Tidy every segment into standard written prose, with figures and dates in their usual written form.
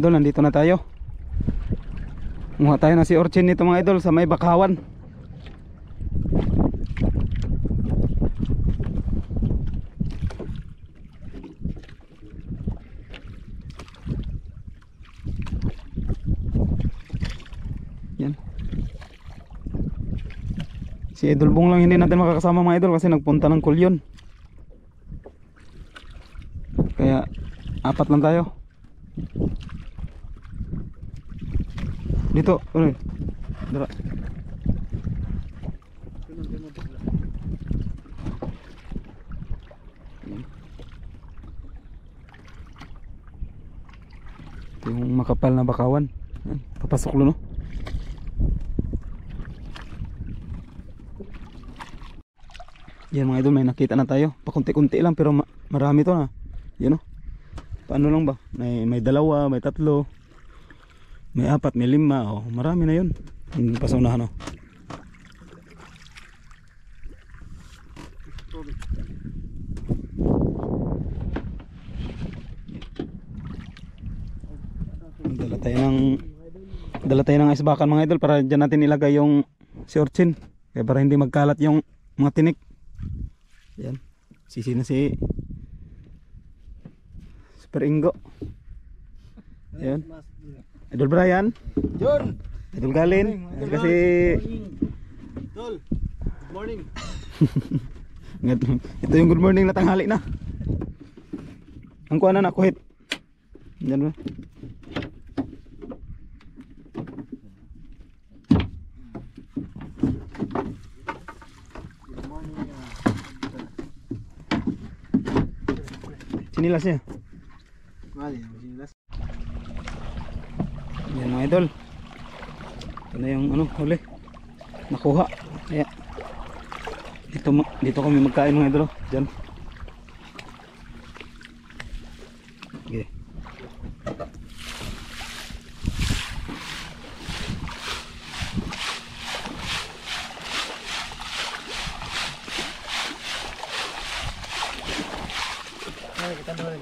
idol, nandito na tayo. Kumuha tayo na si Orchin nito mga idol sa may bakawan. Yan. Si Idol Bong lang hindi natin makakasama mga idol kasi nagpunta ng Kulyon. Kaya apat lang tayo. Dito, ulit. Dara. Ito yung makapal na bakawan. Papasok lo no. Yan mga idol, may nakita na tayo. Pakunti-kunti lang pero marami to na. Yan o. Paano lang ba? May dalawa, may tatlo, may apat, may lima. Oh, marami na yun. Yung pasaunahan o. Dala tayo ng isbakan mga idol para dyan natin ilagay yung si Orchin. Kaya para hindi magkalat yung mga tinik. Yan. Sisi na si Super Ingo. Yan. Idol Brian. John. Idol Galin. Kasi Idol. Good morning. Ito yung good morning na tanghali na. Ang kuha na kuhit. Yan ba? Sinilas niya. Mali, sinilas. Yan mga idol. Ito na yung ano, huli. Nakuha. Kaya dito kami magkain mga idol. Diyan. Okay. Kita doon.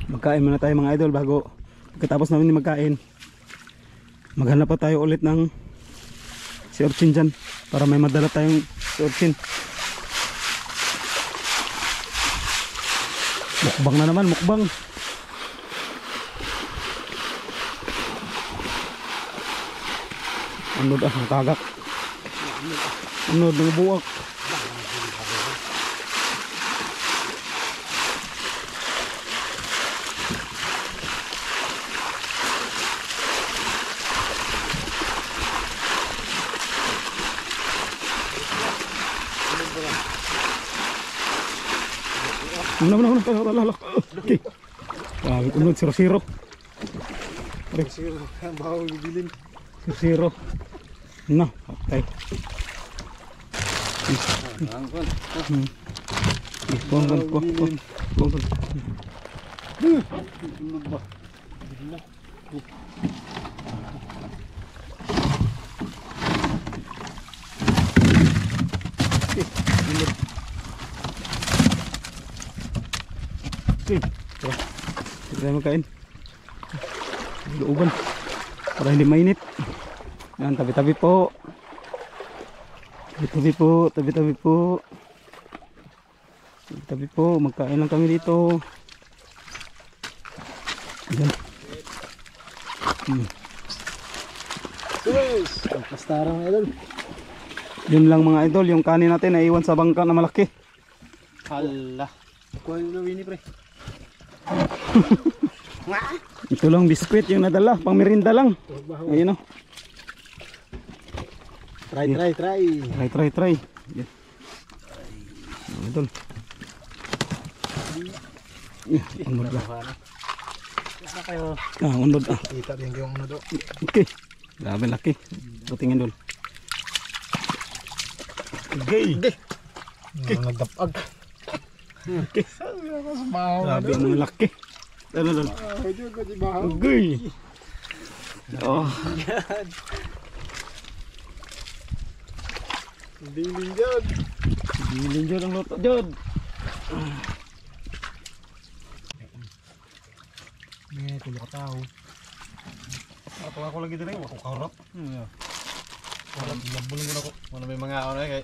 Magkain muna tayo mga idol bago pagkatapos namin magkain. Maghanap pa tayo ulit ng si Orchin dyan para may madala tayong si Orchin. Mukbang na naman, mukbang. Anod nakagak. Anod ng buwak. Mana. Okay. Unod 0-0. Ang bahaw bibilin. 0-0. Na, okay. Okay, kita tayo magkain. Looban para hindi mainit. Yan, tabi-tabi po. Tabi-tabi po, tabi-tabi po. Tabi-tabi po, magkain lang kami dito. Yan. Yes! Pastarang idol. Yun lang mga idol, yung kanin natin naiwan sa bangka na malaki. Hala. Kuha yung lawini pre. Ito lang biskwit yung nadala, pang merinda lang. Ayun o. Try. Try. Yan. Idol. Unod ba? Unod ah. Kita din yung unod. Okay. Grabe laki. Putingin dol. Okay. Mga dapag. Okay. Grabe ang mga laki. Ano dol? Ah, dyan ka di bahaw. Ugoy. Oh. Diling dyan. Bilin jud ang luto jud. May tulo ka tao. Ako lagi dire ako karap. Labuling ko na ko. Ano may mga ano kay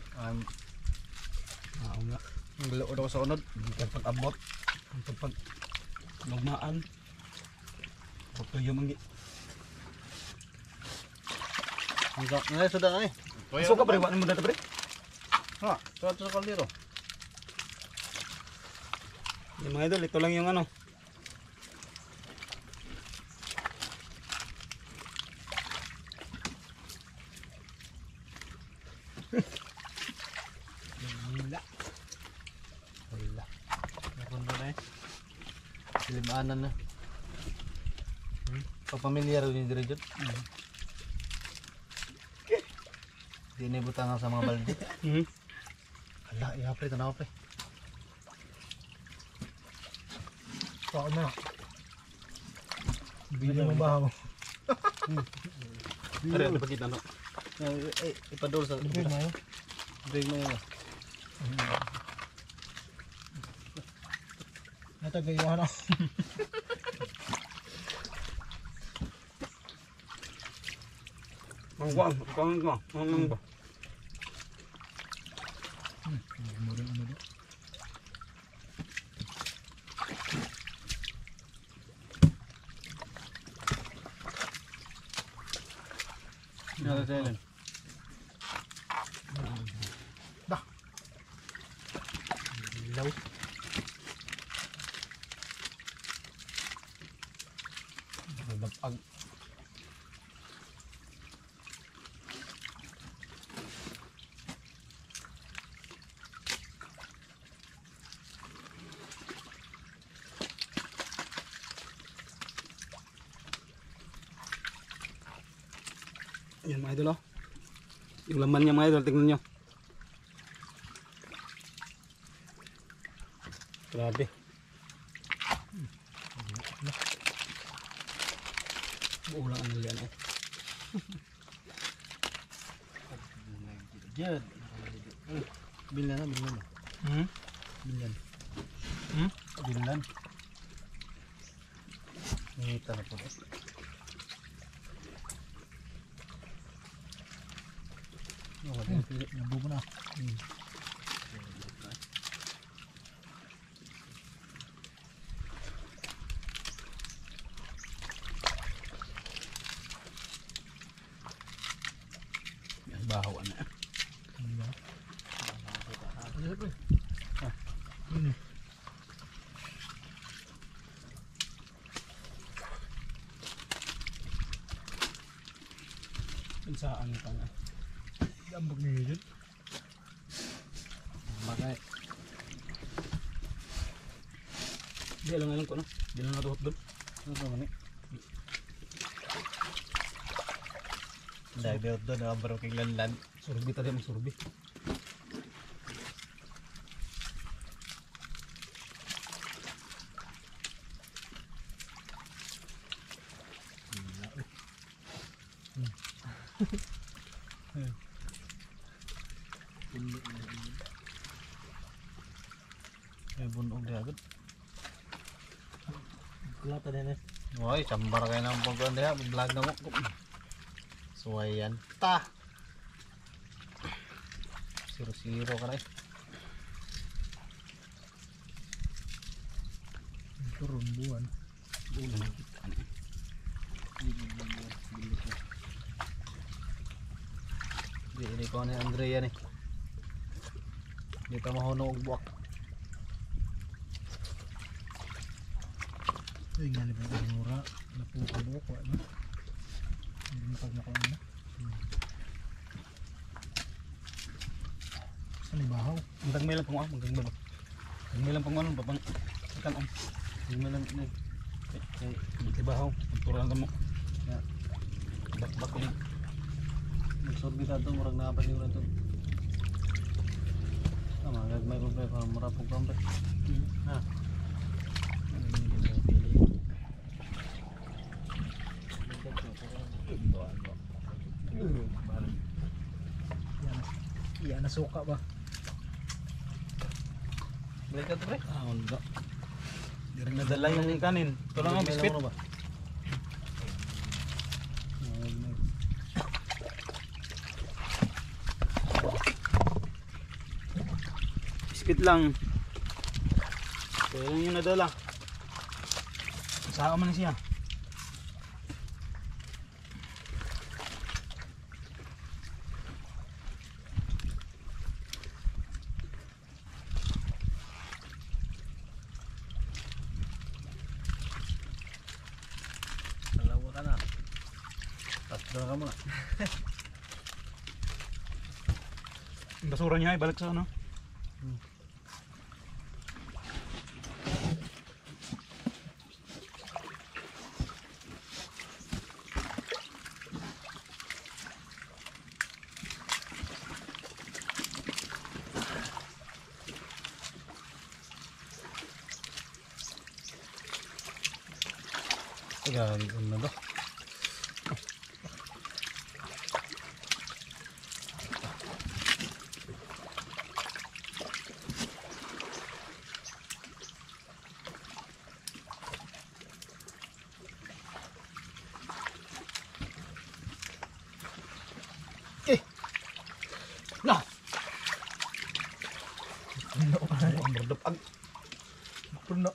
Oo nga. nagluod ako sa unod. Hindi ka pag-abot. Ang pag magmaan. Pagtuyo mangi. Nga sudah na ni. Suka pre, wa mo data pre. Ha, tuwa sa kaldero. Yung mga idol, ito lang yung ano. Wala. Nakundo na eh. Silimaanan na. Pagpamilyar rin yung dire dyan. Di na ibutang sa mga balde. Hala, iya pre, tanaw pre. Saan na? Bigyan mo bahaw. Are, ada pakita no. Ipadol sa Bigyan mo yun. break mo yun. Natagayahan ako. Mangwang, mangwang ba? Nada sa ilan. Ilaw. Nagdapag. Yan mga idol oh. Yung laman niya mga idol, tingnan nyo. Grabe. Ulang ano yan oh. Diyan. Bilan na, bilan na. Bilan. Bilan. Ngita na po. Nabu mo na. Yan, bahawan na. Saan ka na? Ambag niyo yun. Bagay. Di alam ko no. Di lang natuhot doon. Ano ba ni? Dahil doon na baro kay lanlan. Surbi tadi ang surbi. Ay bunog dia agad. Kulata din eh. Oy, sambar kayo ng pagkuhan dia, vlog na mo. Suwayan ta. 0-0 ka na eh. Ito rumbuan. Ulan kita. Di ini ko ni Andrea ni. Di ta mahuno og buwak. Ito yung nga ba ang mura. Napukabok ko ano. Hindi pag nakuha na. Saan yung bahaw? Magdang may lang pang ano, magdang ba? May lang pang ano, papang ikan ang. May lang ni. Ibahaw, tuturan ka mo. Bak ulit. Magsorbi ka ito, murag nakapaliw na ito. Tama, gagmay ko pre, para murapog ka pre. Ha? Nasuka ba? Balik ka to pre. Ah, wala. Di rin nadala yung kanin. Ito lang ang biskwit. Ba? Biskwit lang. Ito lang yung nadala. Saan man na siya? Dalawa ka na. Tatlo ka muna. Yung basura niya ay balik sa ano? Grabe, ano ba? Nah. Ano pa na ang berdepag. Puno.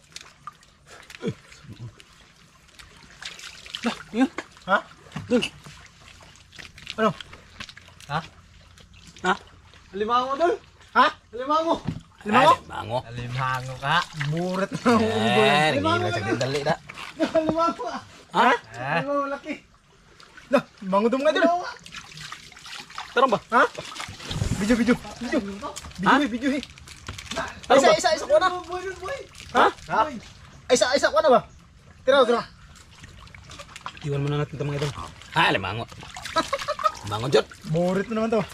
Nah, yun. Ha? Dun. Ano? Ha? Ha? Alimango dul. Ha? Alimango. Alimango? Mango. Alimango ka. Buret na ang unggoy. Nagigila sa dali na. Alimango ah. Ha? Alimango laki. Lah, mango dum nga dul. Tarong ba? Ha? Video. Ha? Video. Tarong ba? Isa ko na. Ha? Ha? Isa ko na ba? Tira. Iwan mo na natin ito mga idol. Ah, limango. Limango dyan. Buret na naman to.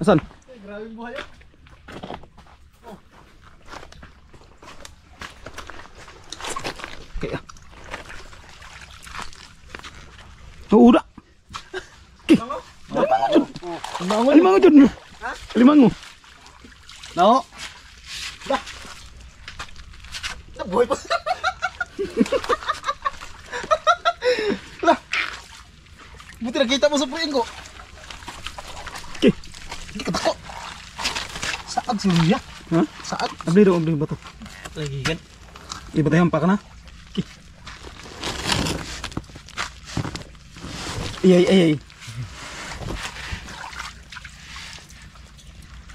Asan? Grabe buhay. Okay ah. Uda. Limango dyan. Ha? Limango. No. Buhay pa. Lah. Buti nakita mo sa puwing ko. Okay. Hindi ka tako. Saag suruya. Ha? Saag. Abli ba to? Lagi kan. Iba tayo pa ka na. Okay. Ay.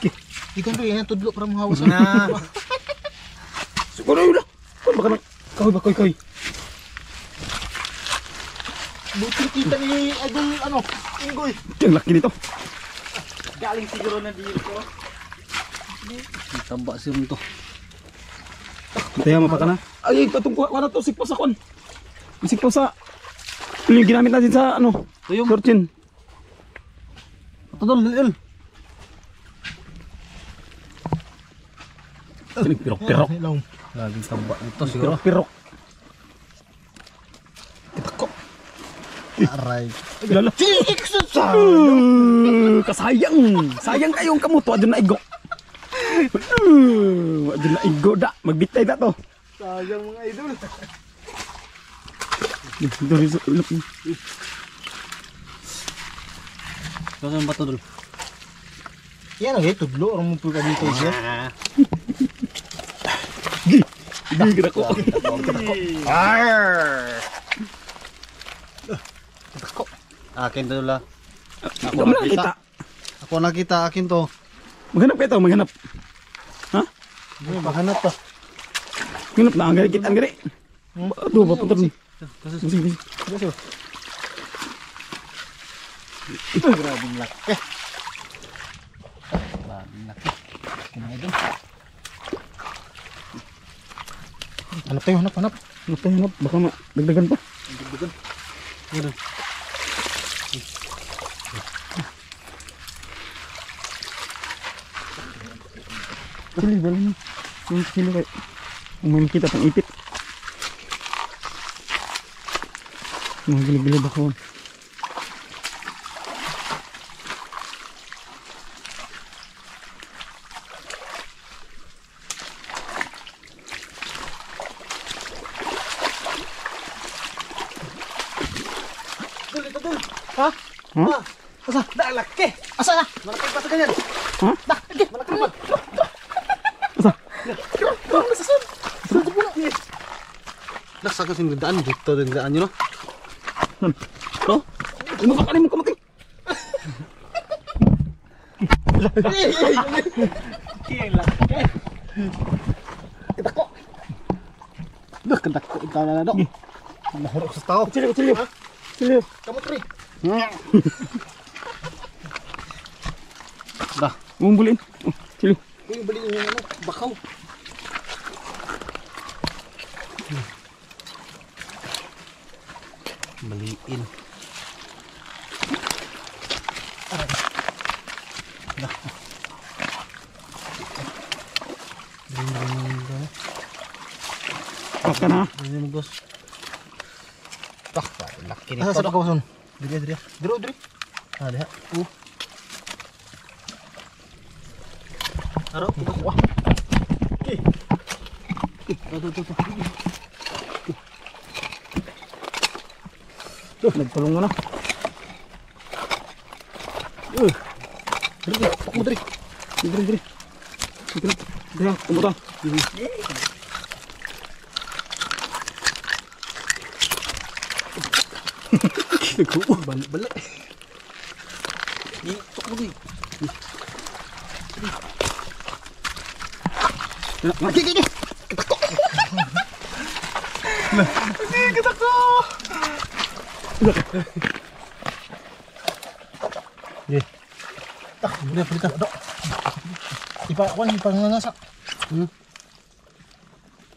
Okay. Ikaw ba yan tudlo para mahawas Na. Siguro yun lang. Baka nang kahoy. Buti kita ni Idol Inggoy. Ang laki nito. Galing siguro na deal ko. Tamba siya mo to. Tayo mapa ka na. Ay, patungkuha ko na to. Sikpo sa kon. Sikpo sa... Yung ginamit natin sa ano? Tuyong. Fortune. Ito dol, lil. Pirok-pirok. Laging tamba nito siguro. Pirok-pirok. Aray. Lala. Kasayang. Sayang kayong kamuto. Adun na igo. Adun na igo da. Magbitay da to. Sayang mga idol. Ito rin sa ilap. Ito ba to dol? Yan ang tudlo. Orang mo po ka dito siya. Gigil ako. Akin to la. Ako nakita. Ako nakita akin to. Maghanap kayo to. Maghanap. Ha? Mahanap pa. Maghanap na. Ang gari kita. Ang gari. Aduh, papunta rin. Sige. Grabing laki. Bagong laki. Kumain doon. Hanap tayo, hanap. Hanap. Baka dagdagan pa. Dugdugan. Ano? Sili, bala na. Yung sili kayo. Kung may makita pang ipit. Mga gilid-gilid ako. Ha? Asa? Laki! Asa na? Malaki pa sa ganyan. Ha? Laki! Malaki pa. Asa? Nasa kasing daan. Dito din daan nyo, no? Oh? Ano ka kanin mo kamatay? Kedako! Duh, kedako. Ikaw na na, Dok. Mahurok sa tao. Chiliw. Kamu tri. Dah. Ngumbulin. Oh, chiliw. Ini beli ini ano, bakaw. Beliin. Dah. Baka na. Ini mo bos. Tah, laki ni. Asa sa kawasan? Diri. Diro. Ah, lihat. Aro, wah. Tuh, nagpulong mo na. Diri, tak mo diri. Diri. Diri, kumutang. Balik. Ni, tok mo diri. Gigi. Ketakut. Ye. Tak, udah perintah, Dok. Ipangangasa.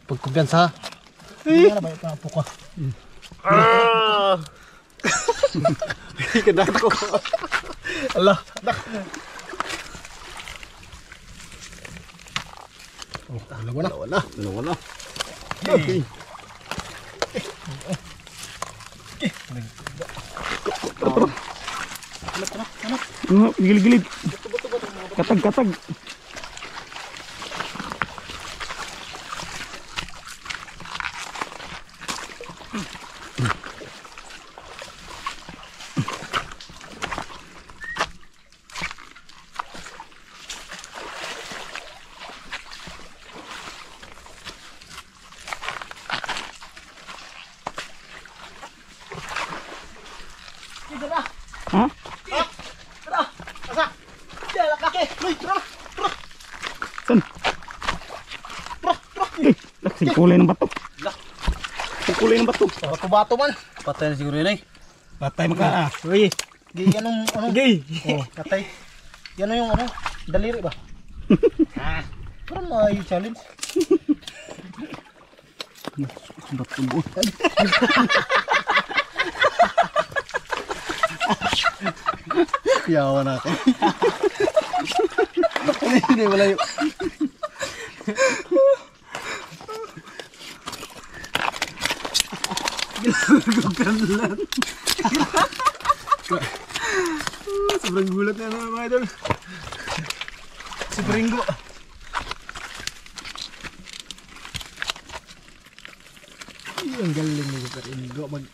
Pagkumpiyansa. Hindi na ba ito po ko? Kedak ko. Allah, dak. Oh, wala. Gilid. Katag. Ha? San? Singkulay ng bato. Bato man. Patay na siguro yun eh. Patay maka. Uy. Gay, ano? Gay. Oh, patay. Yan yung ano? Daliri ba? Parang may challenge. Bato buo. Yawa na ako. Hindi malayo. Gagawin. Sobrang gulat na naman mga idol. Si Pringgo. Ang galing ni Pringgo mag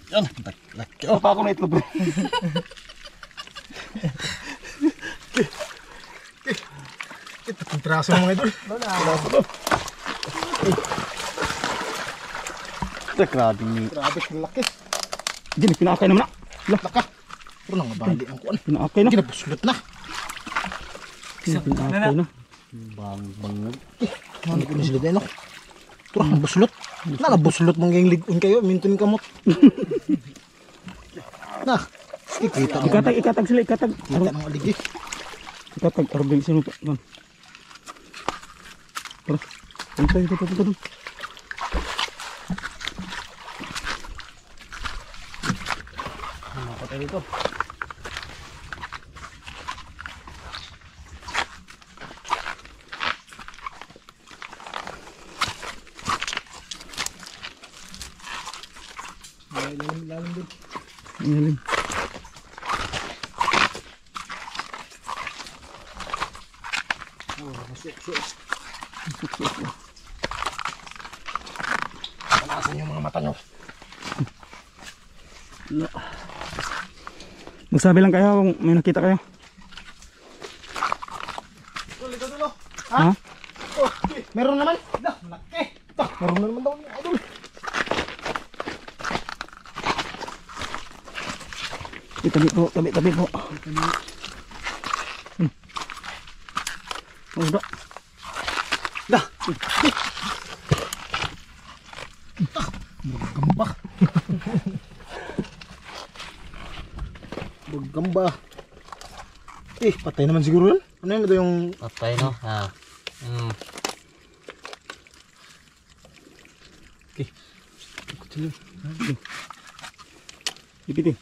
Yan, laki. Oh, pa ako na itlog. Ito kung traso mga idol. Grabe ni. Grabe ang laki. Diyan, pinakay naman na. Laka. Pero nang mabali ang kuan. Pinakay na. Kinapusulot na. Pinakay na. Bang. Ano ko ni sila din no? Turang buslot. Nalabuslot mong yung ligon kayo, minton kamot. Nah, ikita mo. Ikatag sila, ikatag. Kita ng aligi. Ikatag, arbing sino pa. Tara, punta doon. Patay dito. Lalim din. Lalim. Oh, masuk. Asan yung mga mata nyo? Magsabi lang kayo kung may nakita kayo. Ikaw dulo. Ha? Oh, meron naman. Malaki. Meron na naman daw ni Idol. Tabi po, tabi po. Oh, udah. Dah. Gamba. Gamba. Patay naman siguro yun. Ano yun ito yung... Patay no? Ha. Kutilin. Ipiti.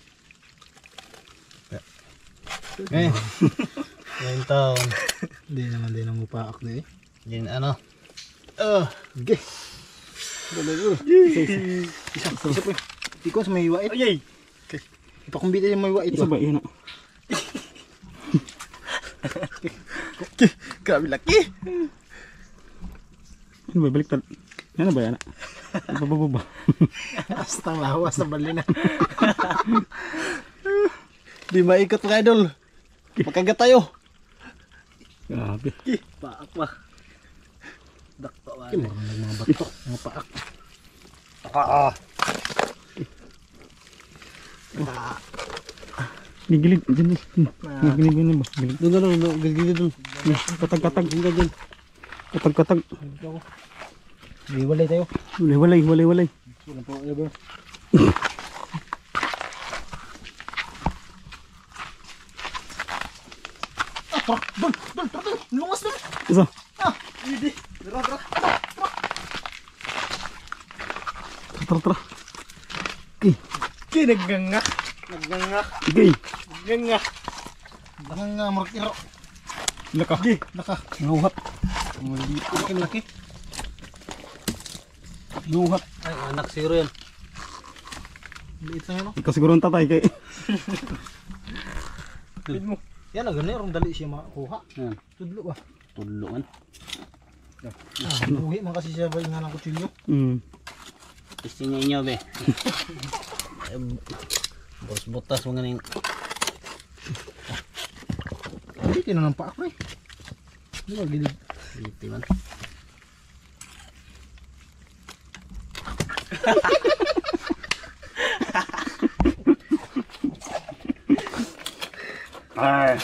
Ngayon taon. Hindi naman din ang mupaak na eh. Yan ano? Okay. Isa po yun. Ikaw sa may wait. Ayay! Okay. Ipakumbita yung may wait. Isa ba yun? Grabe laki. Ano ba baliktad? Ano ba yan? Bababa. Astang lawas sa balina. Di maikot mga idol. Makagat tayo. Grabe. Paak pa. Dakpa ba? Marunong mga bato. Mga paak. Gigilid. Diyan. Gigilid ba? Gilid. Doon. Gilgilid doon. Katag-katag. Katag-katag. Iwalay tayo. Walay. Wala po ever. Dol. Lungas dol. Isa. Hindi. Tara. Tara. Kinaganga. Okay. Naganga markiro. Laka. Naka. Nguhat. Laki. Nguhat. Ay, anak siguro yan. Liit lang yan. Ikaw siguro ang tatay kay. Yan agad na yung dali siya makakuha. Yan. Tudlo ba? Tulungan. Buhi man kasi siya ba yung ng kutsilyo. Gusto niya inyo be. Butas mga ning. Hindi tinanong pa ako eh. Hindi ba gilid? Lipi man. Ay.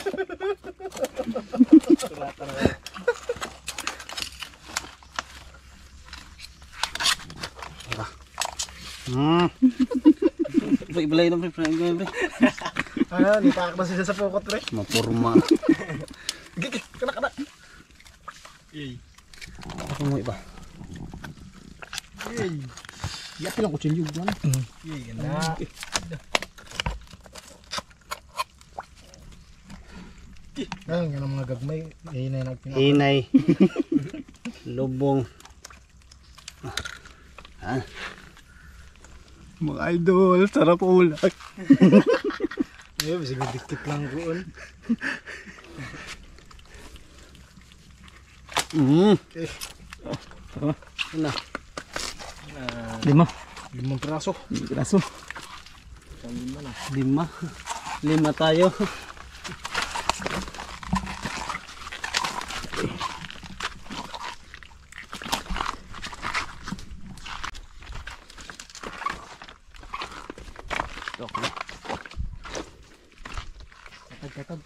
Ibalay na pre. Ano, nipaak na siya sa pokot pre. Mapurma. Gigi, kana. Ako mo iba. Yapi lang kutsilyo man. Ganda. Yan ang mga gagmay. Hinay na pinaka. Inay. Lubong. Mga idol, sarap ulag. Eh, siguro dikit lang koon. Na. 5. 5 piraso. Piraso. 5 tayo. Katag.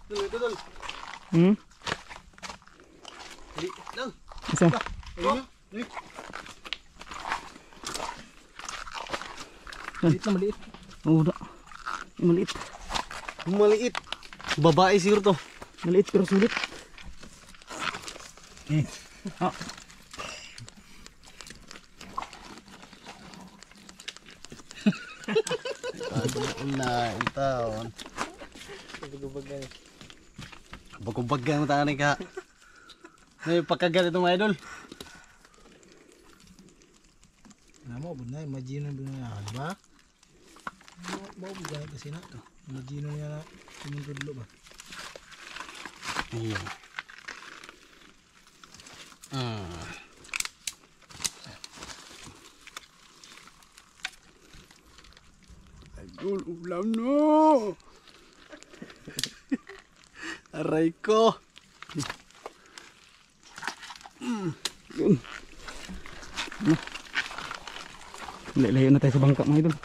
Dul. Lang. Isa. Maliit. Oh, da. Maliit. Maliit. Babae siguro to. Maliit pero sulit. Na, taon. Bago-bagan mo tayo ka. May pagkagat itong mga idol. Mo, bunay, imagine na bunay, ba? Mo bugay kasi na to. Imagino niya na sumundudlo ba? Ayan. Idol, ulam no! Aray ko! Yun. Ano? Layo na tayo sa bangka mga idol.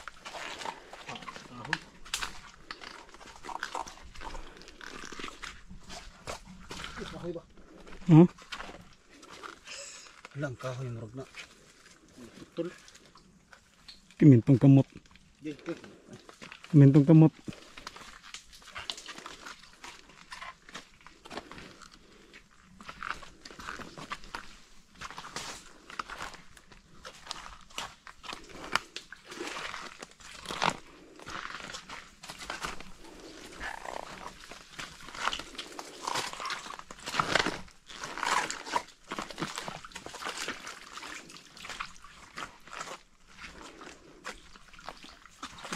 Kahoy ba? Huh? Alang kahoy murag na. Tul. Kimintong kamot. Kimintong kamot.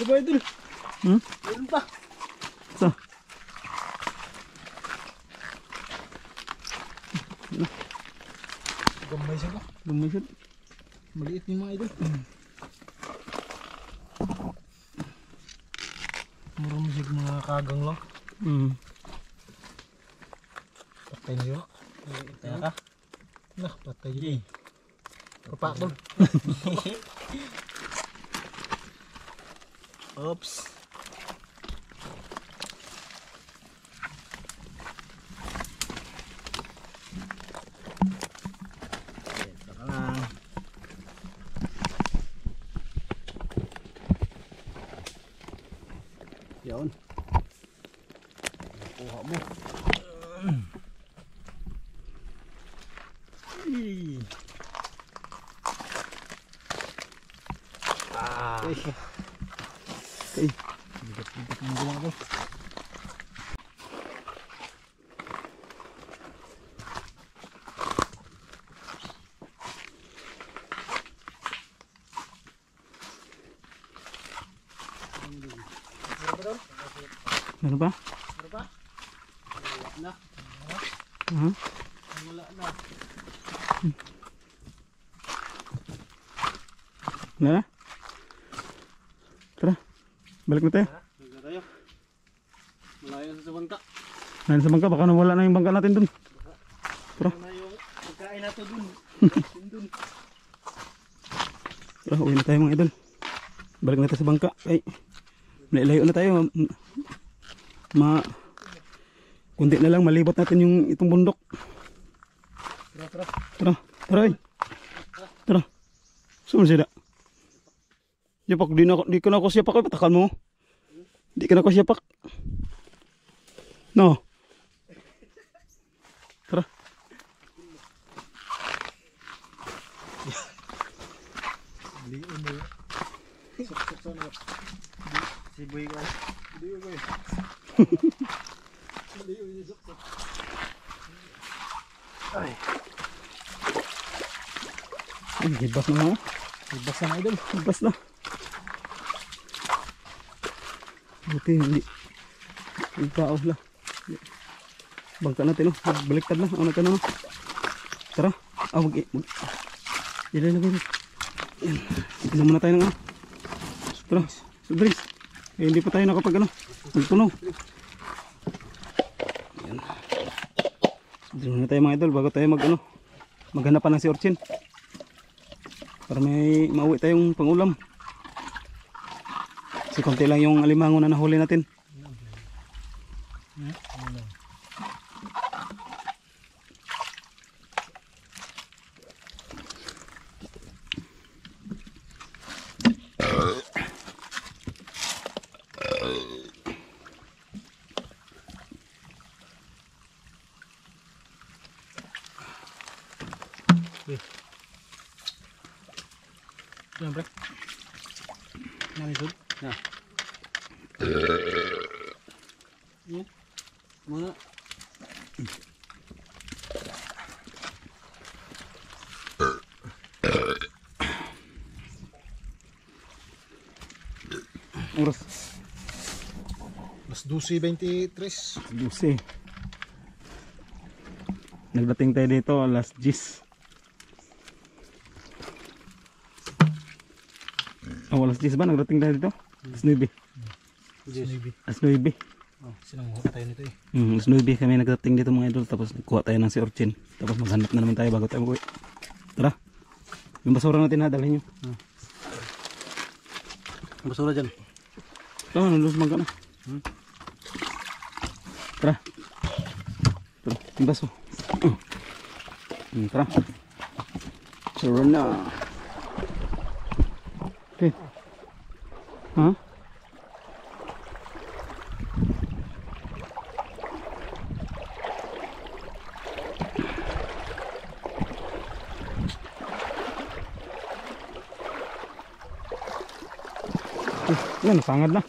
Ano ba idol? Hmm? Meron pa. Sa? Gamay siya ba? Lumisod. Maliit ni mga idol. Murang musik mga kagang lang. Hmm. Patay niyo. Kaya ka? Nah, patay niyo. Kapakbol. Oops. Saka lang. Yun. Kuha mo. Okay. Bigat ang gawa ko. Meron ba? Wala na. Huh? Wala na. Wala na? Tara. Balik na tayo. Balik na tayo. Malayo sa bangka. Ngayon sa bangka, baka nawala na yung bangka natin dun. Tara. Na yung pagkain nato dun. Dun. Tara, uwi na tayo mga idol. Balik na tayo sa bangka. Ay, layo na tayo. Kunti na lang, malibot natin yung itong bundok. Tara. Tara, tara ay. Tara. Saan sila? Siyapak, di ka na ako siyapak. Ay, patakan mo. Di ka na ako siyapak. No. Tara. Lion mo. Sok-sok sana. Si Boy ko. Lion ko eh. Lion yung sok-sok. Ay. Ay, hibas na nga. Ibas na idol. Hibas na. Buti, hindi. Ipaaw lang. Bangka natin, oh. Baliktad na. Ano ka na, oh. Tara. Ah, wag. Yan. Inom muna tayo ng ano. Tara. So, drinks. Eh, hindi pa tayo nakapag ano. Magtunaw. Yan. Drink muna tayo mga idol bago tayo mag ano. Maghanap pa ng si Orchin. Para may mauwi tayong pangulam. Kasi konti lang yung alimango na nahuli natin. Yan pre. Nani sud? Ya. Yan. Mana? Oras. Alas 12:23. Lucy. Nagdating tayo dito alas 10. Oh, alas 10 ba? Nagdating tayo dito? Alas 9. Alas 9. Sinanguha tayo nito eh. Alas 9 kami nagdating dito mga idol. Tapos kuha tayo ng si Orchin. Tapos maghanap na naman tayo bago tayo mag-uwi. Tara. Yung basura natin ha, dalhin nyo. Ang basura dyan. Tama, nalulus mag ano. Tara. Tara, yung baso. Tara. Tara na. Okay. Ha? Yan, nasangad na.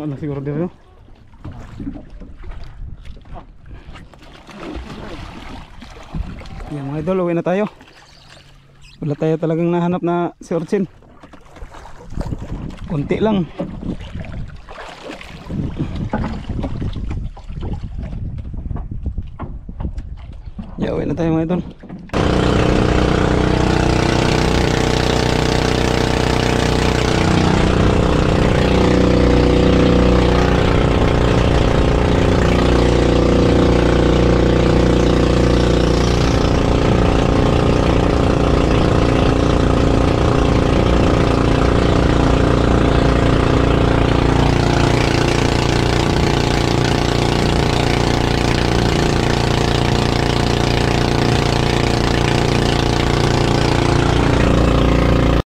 Wala siguro dito. Yan mga idol, uwi na tayo. Wala tayo talagang nahanap na si Orchin. Kunti lang. Ya, uwi na tayo mga idol.